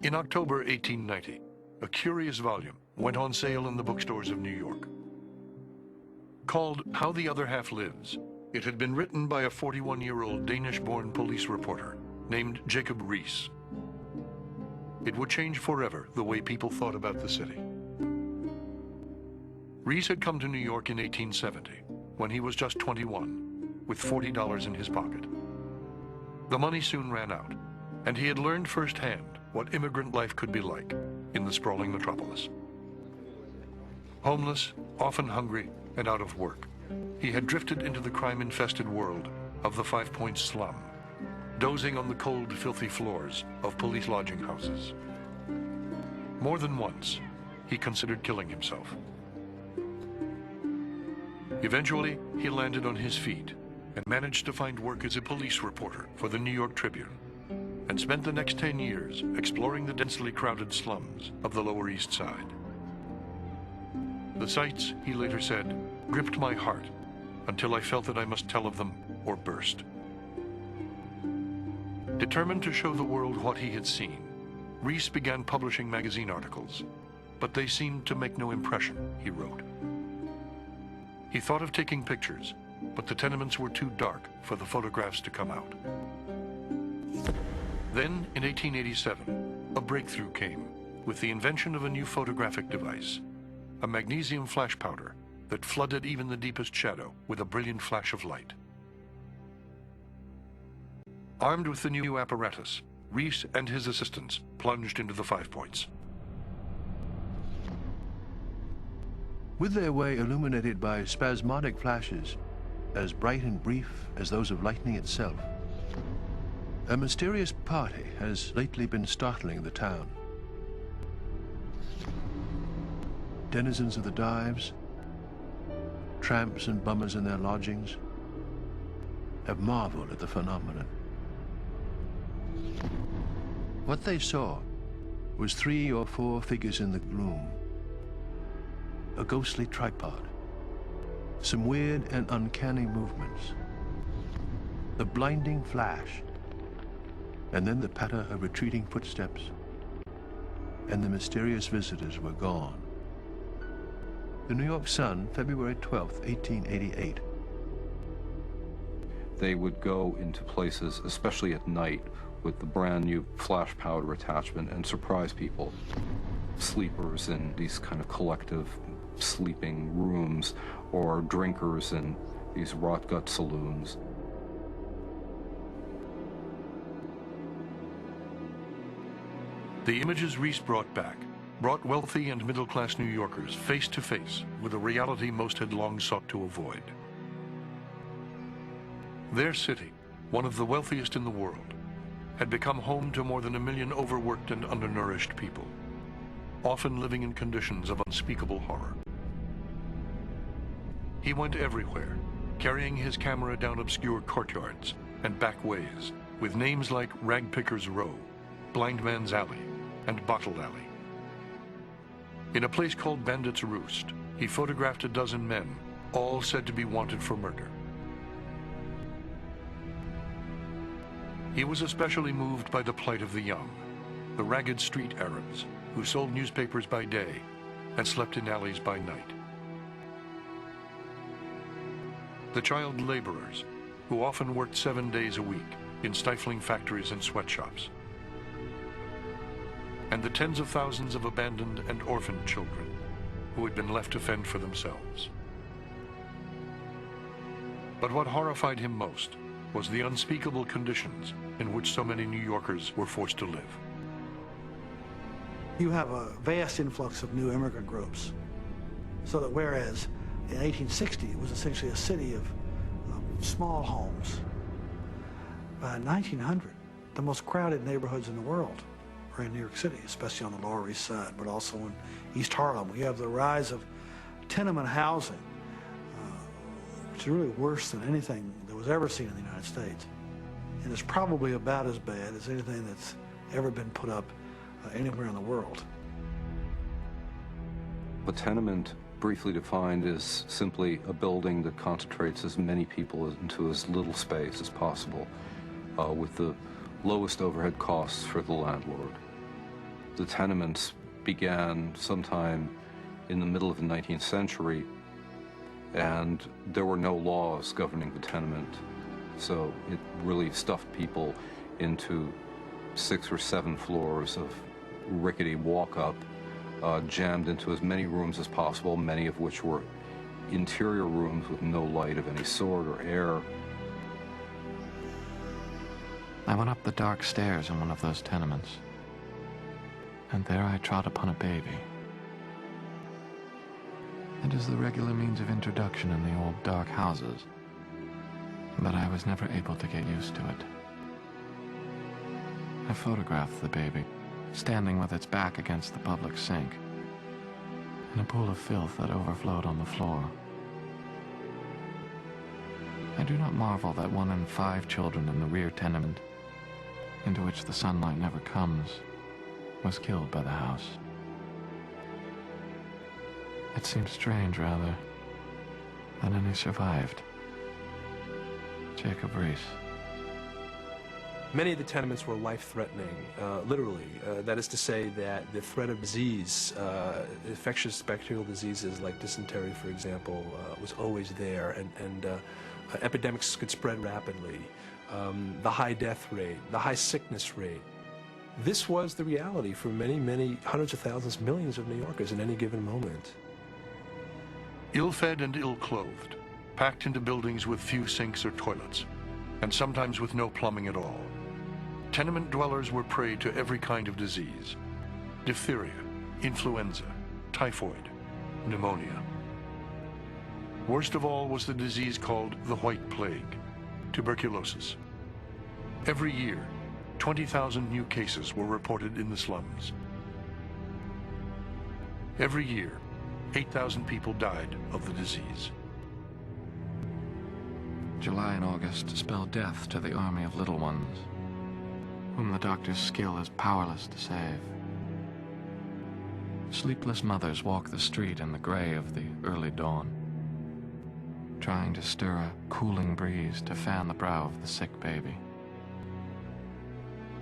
In October 1890, a curious volume went on sale in the bookstores of New York. Called How the Other Half Lives, it had been written by a 41-year-old Danish-born police reporter named Jacob Riis. It would change forever the way people thought about the city. Riis had come to New York in 1870, when he was just 21, with $40 in his pocket. The money soon ran out, and he had learned firsthand what immigrant life could be like in the sprawling metropolis. Homeless, often hungry, and out of work, he had drifted into the crime-infested world of the 5 Points slum, dozing on the cold, filthy floors of police lodging houses. More than once, he considered killing himself. Eventually, he landed on his feet and managed to find work as a police reporter for the New York Tribune, and spent the next 10 years exploring the densely crowded slums of the Lower East Side. The sights, he later said, gripped my heart until I felt that I must tell of them or burst. Determined to show the world what he had seen, Riis began publishing magazine articles, but they seemed to make no impression, he wrote. He thought of taking pictures, but the tenements were too dark for the photographs to come out. Then, in 1887, a breakthrough came with the invention of a new photographic device, a magnesium flash powder that flooded even the deepest shadow with a brilliant flash of light. Armed with the new apparatus, Riis and his assistants plunged into the 5 Points. With their way illuminated by spasmodic flashes, as bright and brief as those of lightning itself, a mysterious party has lately been startling the town. Denizens of the dives, tramps and bummers in their lodgings, have marveled at the phenomenon. What they saw was 3 or 4 figures in the gloom, a ghostly tripod, some weird and uncanny movements, the blinding flash, and then the patter of retreating footsteps, and the mysterious visitors were gone. The New York Sun, February 12, 1888. They would go into places, especially at night, with the brand new flash powder attachment and surprise people. Sleepers in these kind of collective sleeping rooms, or drinkers in these rot gut saloons. The images Riis brought back brought wealthy and middle-class New Yorkers face to face with a reality most had long sought to avoid. Their city, one of the wealthiest in the world, had become home to more than 1 million overworked and undernourished people, often living in conditions of unspeakable horror. He went everywhere, carrying his camera down obscure courtyards and back ways, with names like Ragpicker's Row, Blind Man's Alley, and Bottle Alley. In a place called Bandit's Roost, he photographed a dozen men, all said to be wanted for murder. He was especially moved by the plight of the young, the ragged street Arabs who sold newspapers by day and slept in alleys by night. The child laborers who often worked 7 days a week in stifling factories and sweatshops. And the tens of thousands of abandoned and orphaned children who had been left to fend for themselves. But what horrified him most was the unspeakable conditions in which so many New Yorkers were forced to live. You have a vast influx of new immigrant groups, so that whereas in 1860 it was essentially a city of small homes, by 1900 the most crowded neighborhoods in the world are in New York City, especially on the Lower East Side, but also in East Harlem. We have the rise of tenement housing, which is really worse than anything that was ever seen in the United States. And it's probably about as bad as anything that's ever been put up anywhere in the world. A tenement, briefly defined, is simply a building that concentrates as many people into as little space as possible, with the lowest overhead costs for the landlord. The tenements began sometime in the middle of the 19th century, and there were no laws governing the tenement, so it really stuffed people into 6 or 7 floors of rickety walk-up, jammed into as many rooms as possible, many of which were interior rooms with no light of any sort or air. I went up the dark stairs in one of those tenements, and there I trod upon a baby. It is the regular means of introduction in the old dark houses, but I was never able to get used to it. I photographed the baby, standing with its back against the public sink, in a pool of filth that overflowed on the floor. I do not marvel that 1 in 5 children in the rear tenement, into which the sunlight never comes, was killed by the house. It seems strange, rather, that any survived. Jacob Riis. Many of the tenements were life-threatening, literally. That is to say that the threat of disease, infectious bacterial diseases like dysentery, for example, was always there, and epidemics could spread rapidly. The high death rate, the high sickness rate. This was the reality for many, many hundreds of thousands, millions of New Yorkers at any given moment. Ill-fed and ill-clothed, packed into buildings with few sinks or toilets, and sometimes with no plumbing at all. Tenement dwellers were prey to every kind of disease: diphtheria, influenza, typhoid, pneumonia. Worst of all was the disease called the White Plague, tuberculosis. Every year, 20,000 new cases were reported in the slums. Every year, 8,000 people died of the disease. July and August spell death to the army of little ones, whom the doctor's skill is powerless to save. Sleepless mothers walk the street in the gray of the early dawn, trying to stir a cooling breeze to fan the brow of the sick baby.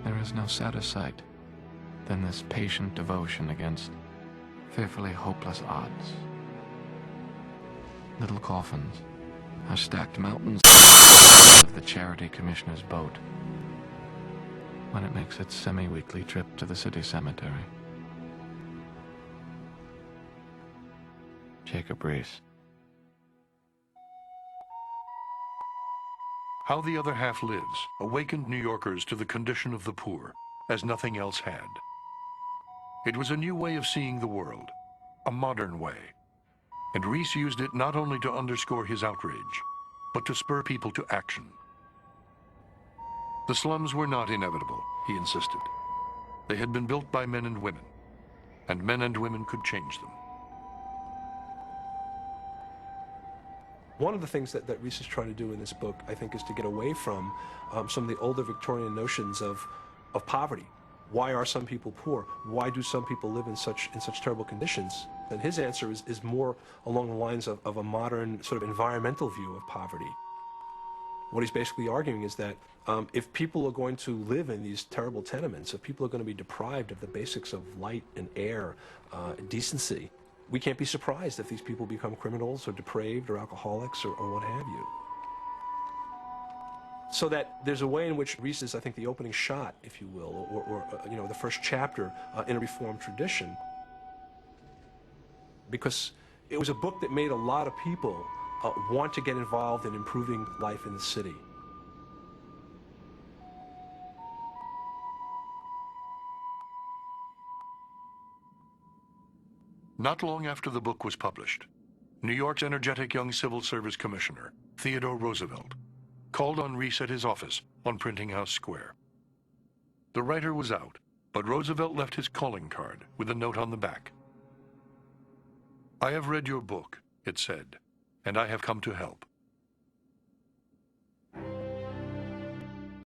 There is no sadder sight than this patient devotion against fearfully hopeless odds. Little coffins are stacked mountains of the Charity Commissioner's boat when it makes its semi-weekly trip to the city cemetery. Jacob Riis. How the Other Half Lives awakened New Yorkers to the condition of the poor, as nothing else had. It was a new way of seeing the world, a modern way, and Riis used it not only to underscore his outrage, but to spur people to action. The slums were not inevitable, he insisted. They had been built by men and women could change them. One of the things that Riis is trying to do in this book, I think, is to get away from some of the older Victorian notions of poverty. Why are some people poor? Why do some people live in such terrible conditions? And his answer is more along the lines of a modern sort of environmental view of poverty. What he's basically arguing is that if people are going to live in these terrible tenements, if people are going to be deprived of the basics of light and air, decency, we can't be surprised if these people become criminals or depraved or alcoholics or what have you. So that there's a way in which Riis is, I think, the opening shot, if you will, or the first chapter in a Reformed tradition. Because it was a book that made a lot of people want to get involved in improving life in the city. Not long after the book was published, New York's energetic young civil service commissioner, Theodore Roosevelt, called on Riis at his office on Printing House Square. The writer was out, but Roosevelt left his calling card with a note on the back. "I have read your book," it said, "and I have come to help.